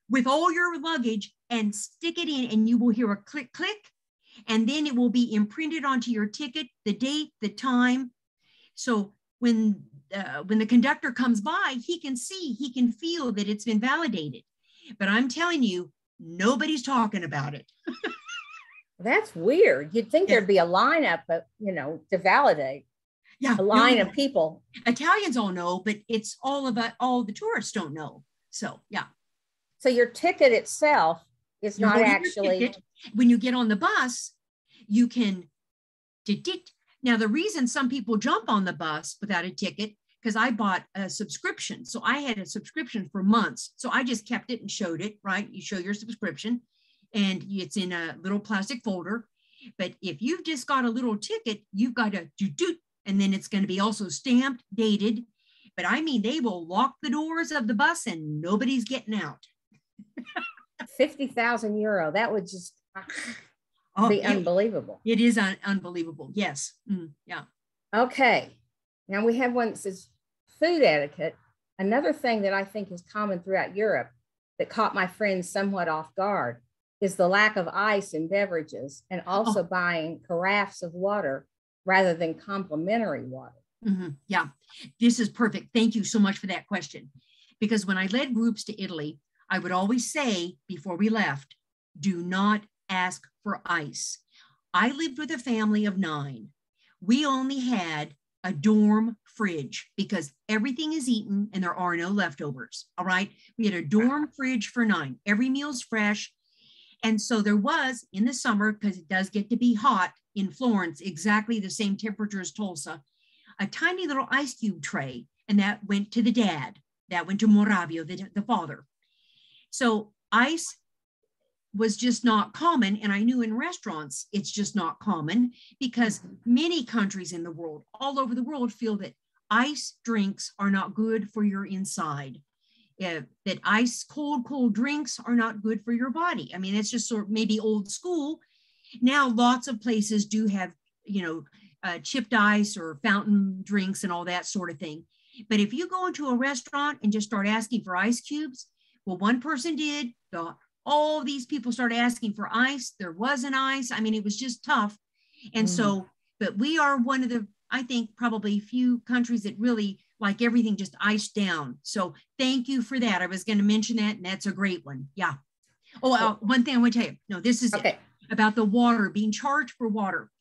with all your luggage and stick it in, and you will hear a click, click, and then it will be imprinted onto your ticket, the date, the time. So when the conductor comes by, he can feel that it's been validated. But I'm telling you, nobody's talking about it. That's weird. You'd think there'd be a lineup, to validate. Yeah, a line of people. Italians all know, but it's all the tourists don't know. So yeah. So your ticket itself is not actually. When you get on the bus, you can. Now the reason some people jump on the bus without a ticket, because I bought a subscription. So I had a subscription for months. So I just kept it and showed it, right? You show your subscription and it's in a little plastic folder. But if you've just got a little ticket, you've got to and then it's going to be also stamped, dated. But I mean, they will lock the doors of the bus and nobody's getting out. 50,000 euro. That would just be unbelievable. It is unbelievable. Yes. Yeah. Okay. Now we have one that says food etiquette. Another thing that I think is common throughout Europe that caught my friends somewhat off guard is the lack of ice in beverages, and also buying carafes of water rather than complimentary water. Mm-hmm. Yeah, this is perfect. Thank you so much for that question. Because when I led groups to Italy, I would always say before we left, do not ask for ice. I lived with a family of 9. We only had a dorm fridge because everything is eaten and there are no leftovers. All right. We had a dorm fridge for 9. Every meal's fresh. And so there was in the summer, because it does get to be hot in Florence, exactly the same temperature as Tulsa, a tiny little ice cube tray. And that went to the dad. That went to Moravio, the father. So ice was just not common. And I knew in restaurants, it's just not common because many countries in the world, all over the world, feel that ice drinks are not good for your inside. That ice, cold drinks are not good for your body. I mean, it's just sort of maybe old school. Now, lots of places do have chipped ice or fountain drinks and all that sort of thing. But if you go into a restaurant and just start asking for ice cubes, well, one person did, all these people started asking for ice. There wasn't ice. I mean, it was just tough. And so, but we are one of the, I think, probably few countries that really like everything just iced down. So thank you for that. I was going to mention that, and that's a great one. Yeah. Oh, one thing I want to tell you. No, this is it, about the water, being charged for water.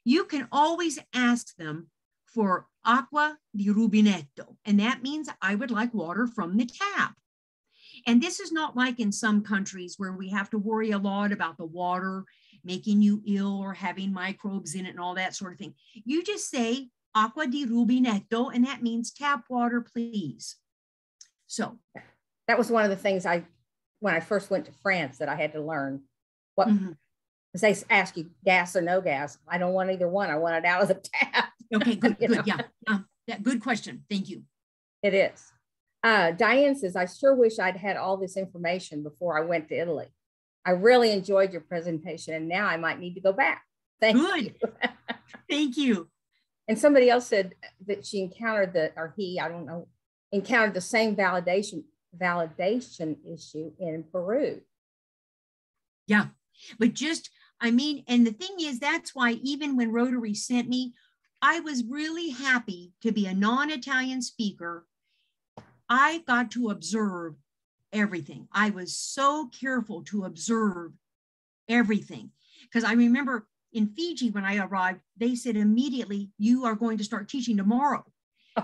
You can always ask them for acqua di rubinetto, and that means I would like water from the tap. And this is not like in some countries where we have to worry a lot about the water making you ill or having microbes in it and all that sort of thing. You just say acqua di rubinetto, and that means tap water, please. So that was one of the things when I first went to France, that I had to learn what, because they ask you gas or no gas. I don't want either one. I want it out of the tap. Okay, good. Yeah, good question. Thank you. It is. Diane says, I sure wish I'd had all this information before I went to Italy. I really enjoyed your presentation, and now I might need to go back. Thank you. Thank you. And somebody else said that she encountered encountered the same validation issue in Peru. Yeah, but and the thing is, that's why even when Rotary sent me, I was really happy to be a non-Italian speaker. I got to observe everything. I was so careful to observe everything, because I remember in Fiji when I arrived, they said immediately, you are going to start teaching tomorrow.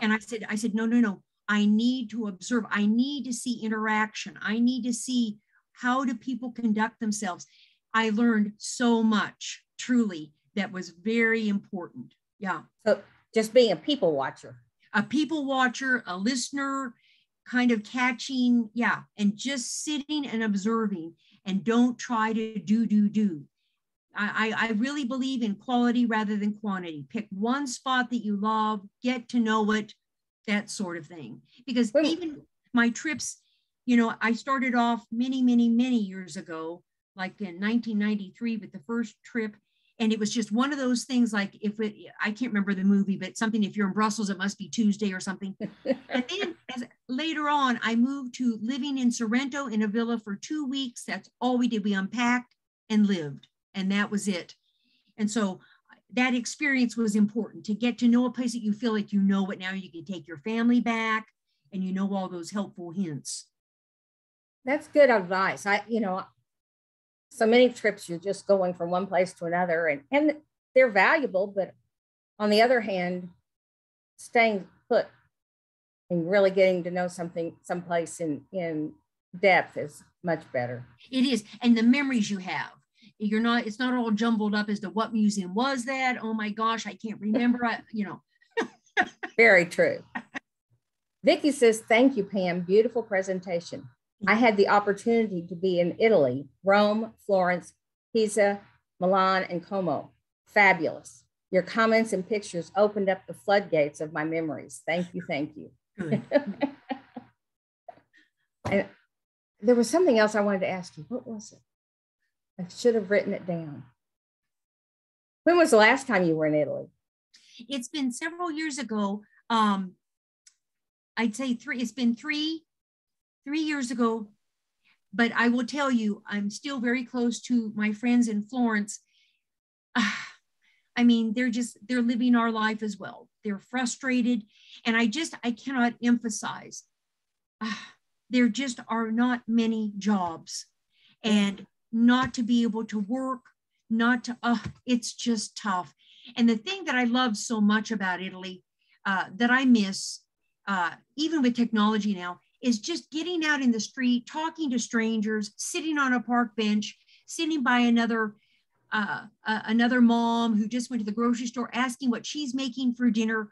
And I said, no, I need to observe. I need to see interaction. I need to see how do people conduct themselves. I learned so much, truly, that was very important. Yeah. So just being a people watcher. A people watcher, a listener, kind of catching, and just sitting and observing, and don't try to do. I really believe in quality rather than quantity. Pick one spot that you love, get to know it, that sort of thing. Because even my trips, I started off many years ago, like in 1993 with the first trip. And it was just one of those things, like I can't remember the movie, but something, if you're in Brussels, it must be Tuesday or something. And then later on, I moved to living in Sorrento in a villa for 2 weeks. That's all we did. We unpacked and lived, and that was it. And so that experience was important, to get to know a place that you feel like you know it now. You can take your family back, and you know all those helpful hints. That's good advice. So many trips, you're just going from one place to another, and they're valuable, but on the other hand, staying put and really getting to know someplace in depth is much better. It is. And the memories you have, it's not all jumbled up as to what museum was that. Oh my gosh, I can't remember. Very true. Vicki says, thank you, Pam. Beautiful presentation. I had the opportunity to be in Italy, Rome, Florence, Pisa, Milan, and Como. Fabulous. Your comments and pictures opened up the floodgates of my memories. Thank you. Thank you. Good. And there was something else I wanted to ask you. What was it? I should have written it down. When was the last time you were in Italy? It's been several years ago. I'd say it's been three years ago, but I will tell you, I'm still very close to my friends in Florence. I mean, they're living our life as well. They're frustrated. And I cannot emphasize, there just are not many jobs, and not to be able to work, it's just tough. And the thing that I love so much about Italy, that I miss, even with technology now, is just getting out in the street, talking to strangers, sitting on a park bench, sitting by another mom who just went to the grocery store, asking what she's making for dinner.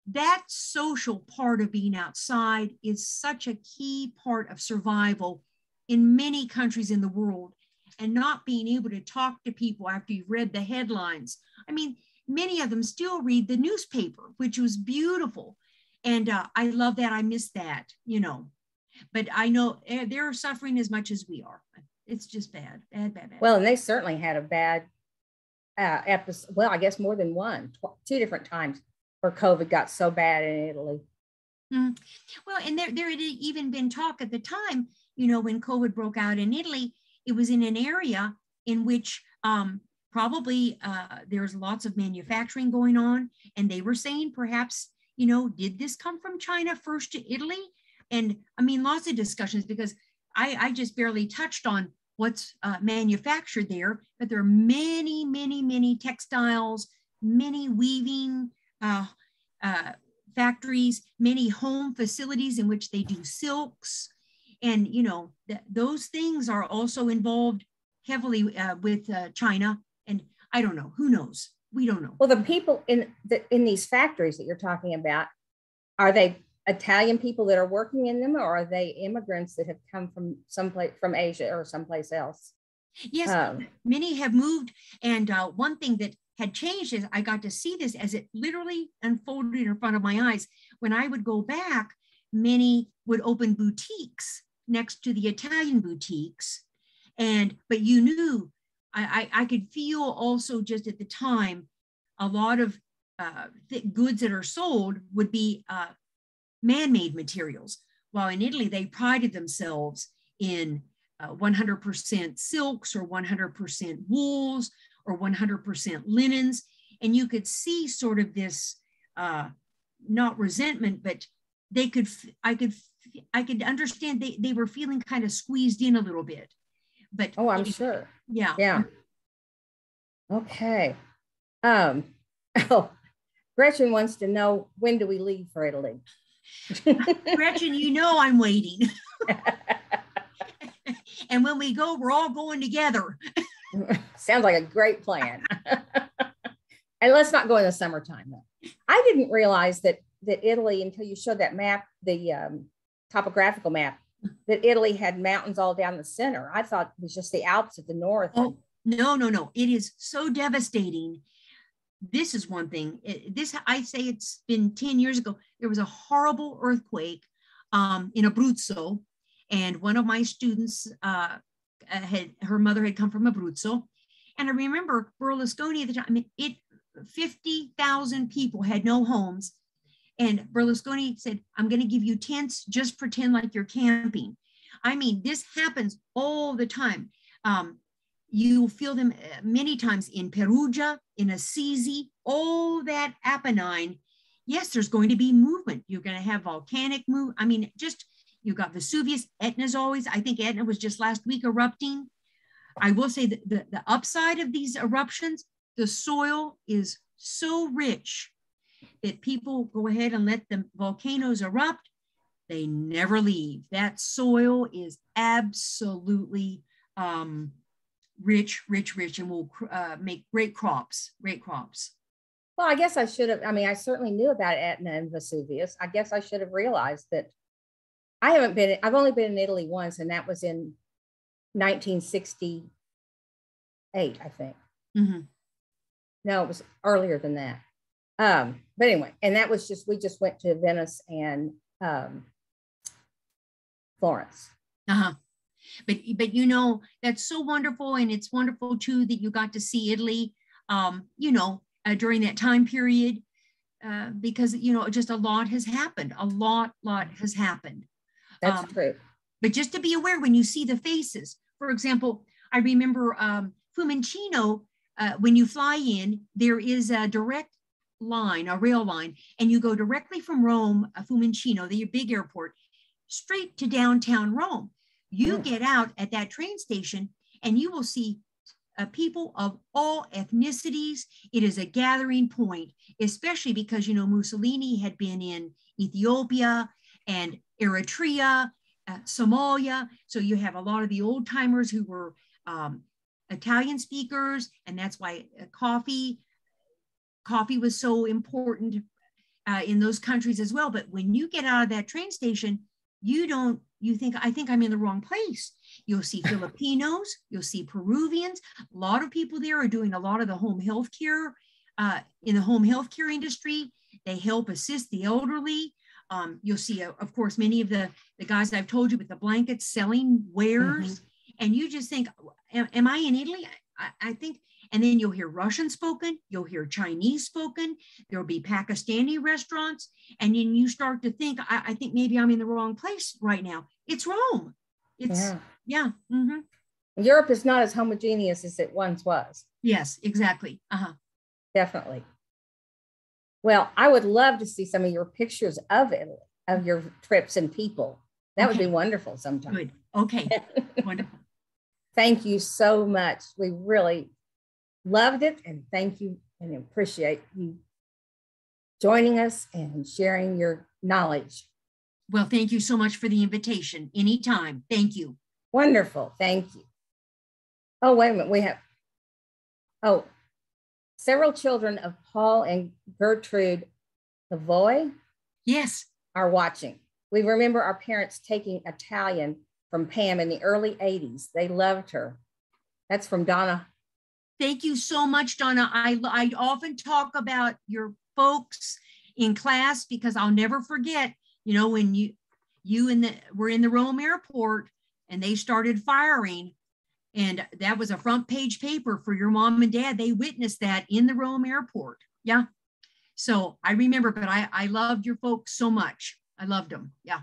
That social part of being outside is such a key part of survival in many countries in the world, and not being able to talk to people after you've read the headlines. I mean, many of them still read the newspaper, which was beautiful. And I love that. I miss that, but I know they're suffering as much as we are. It's just bad. Well, and they certainly had a bad episode, well, I guess more than one, two different times where COVID got so bad in Italy. Mm. Well, and there had even been talk at the time, you know, when COVID broke out in Italy, it was in an area in which probably there's lots of manufacturing going on. And they were saying perhaps, you know, did this come from China first to Italy? And I mean, lots of discussions, because I just barely touched on what's manufactured there, but there are many, many, many textiles, many weaving factories, many home facilities in which they do silks. And, you know, those things are also involved heavily with China. And I don't know, who knows? We don't know. Well, the people in these factories that you're talking about, are they Italian people that are working in them, or are they immigrants that have come from someplace, from Asia or someplace else? Yes, many have moved. And one thing that had changed is I got to see this as it literally unfolded in front of my eyes. When I would go back, many would open boutiques next to the Italian boutiques. But you knew, I could feel also just at the time, a lot of goods that are sold would be man-made materials. While in Italy, they prided themselves in 100% silks or 100% wools or 100% linens. And you could see sort of this, not resentment, but I could understand they were feeling kind of squeezed in a little bit. But oh, I'm sure. Yeah. Yeah. Okay. Oh, Gretchen wants to know, when do we leave for Italy? Gretchen, you know I'm waiting. And when we go, we're all going together. Sounds like a great plan. And let's not go in the summertime, though. I didn't realize that Italy, until you showed that map, the topographical map, that Italy had mountains all down the center. I thought it was just the Alps at the north. Oh, no. It is so devastating. This is one thing. I say it's been 10 years ago. There was a horrible earthquake in Abruzzo, and one of my students her mother had come from Abruzzo, and I remember Berlusconi at the time. I mean, 50,000 people had no homes, and Berlusconi said, "I'm going to give you tents. Just pretend like you're camping." I mean, this happens all the time. You feel them many times in Perugia, in Assisi, all that Apennine. Yes, there's going to be movement. You're going to have volcanic move. I mean, just, you got Vesuvius, Etna's always, I think Etna was just last week erupting. I will say that the upside of these eruptions, the soil is so rich that people go ahead and let the volcanoes erupt. They never leave. That soil is absolutely rich, and will make great crops. Well, I guess I should have, I certainly knew about Etna and Vesuvius. I guess I should have realized that. I've only been in Italy once, and that was in 1968, I think. Mm-hmm. No, it was earlier than that. But anyway, and that was we just went to Venice and Florence. Uh-huh. But you know, that's so wonderful. And it's wonderful too that you got to see Italy, during that time period, because, you know, just a lot has happened. A lot has happened. That's true. But just to be aware when you see the faces, for example, I remember Fiumicino, when you fly in, there is a direct line, a rail line, and you go directly from Rome, Fiumicino, the big airport, straight to downtown Rome. You get out at that train station and you will see people of all ethnicities. It is a gathering point, especially because, you know, Mussolini had been in Ethiopia and Eritrea, Somalia. So you have a lot of the old timers who were Italian speakers, and that's why coffee was so important in those countries as well. But when you get out of that train station, you think, I think I'm in the wrong place. You'll see Filipinos, you'll see Peruvians. A lot of people there are doing a lot of the home health care, in the home health care industry. They help assist the elderly. You'll see, of course, many of the guys I've told you with the blankets selling wares. Mm-hmm. And you just think, am I in Italy? I think, And then you'll hear Russian spoken, you'll hear Chinese spoken, there'll be Pakistani restaurants. And then you start to think, I think maybe I'm in the wrong place right now. It's Rome. It's, yeah. Mm-hmm. Europe is not as homogeneous as it once was. Yes, exactly. Definitely. Well, I would love to see some of your pictures of Italy, of your trips and people. That would be wonderful sometime. Good. Okay. Wonderful. Thank you so much. We really loved it. And thank you and appreciate you joining us and sharing your knowledge. Well, thank you so much for the invitation. Anytime. Thank you. Wonderful. Thank you. Oh, wait a minute. We have, several children of Paul and Gertrude Lavoie, yes, are watching. We remember our parents taking Italian from Pam in the early 80s. They loved her. That's from Donna. Thank you so much, Donna. I often talk about your folks in class because I'll never forget, you know, when you were in the Rome airport and they started firing, and that was a front page paper for your mom and dad. They witnessed that in the Rome airport. Yeah. So I remember, but I loved your folks so much. I loved them. Yeah.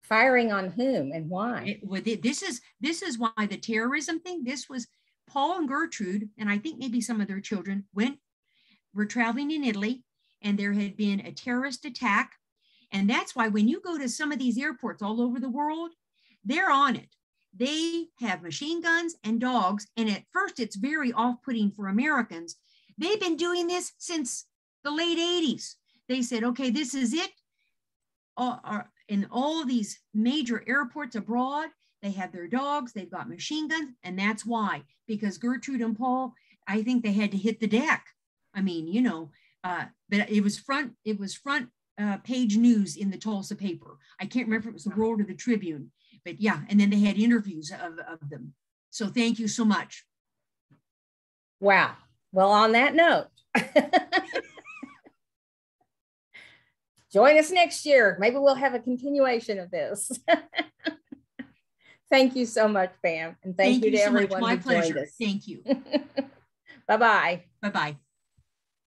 Firing on whom and why? This is why the terrorism thing, this was Paul and Gertrude, and I think maybe some of their children were traveling in Italy, and there had been a terrorist attack. And that's why when you go to some of these airports all over the world, they're on it. They have machine guns and dogs. And at first it's very off-putting for Americans. They've been doing this since the late 80s. They said, okay, this is it. In all these major airports abroad, they have their dogs, they've got machine guns, and that's why, because Gertrude and Paul, I think they had to hit the deck. I mean, you know, but it was front page news in the Tulsa paper. I can't remember if it was the World or the Tribune, but yeah, and then they had interviews of them. So thank you so much. Wow. Well, on that note, join us next year. Maybe we'll have a continuation of this. Thank you so much, Pam. And thank you to everyone who joined us. Thank you. Bye-bye. Bye-bye.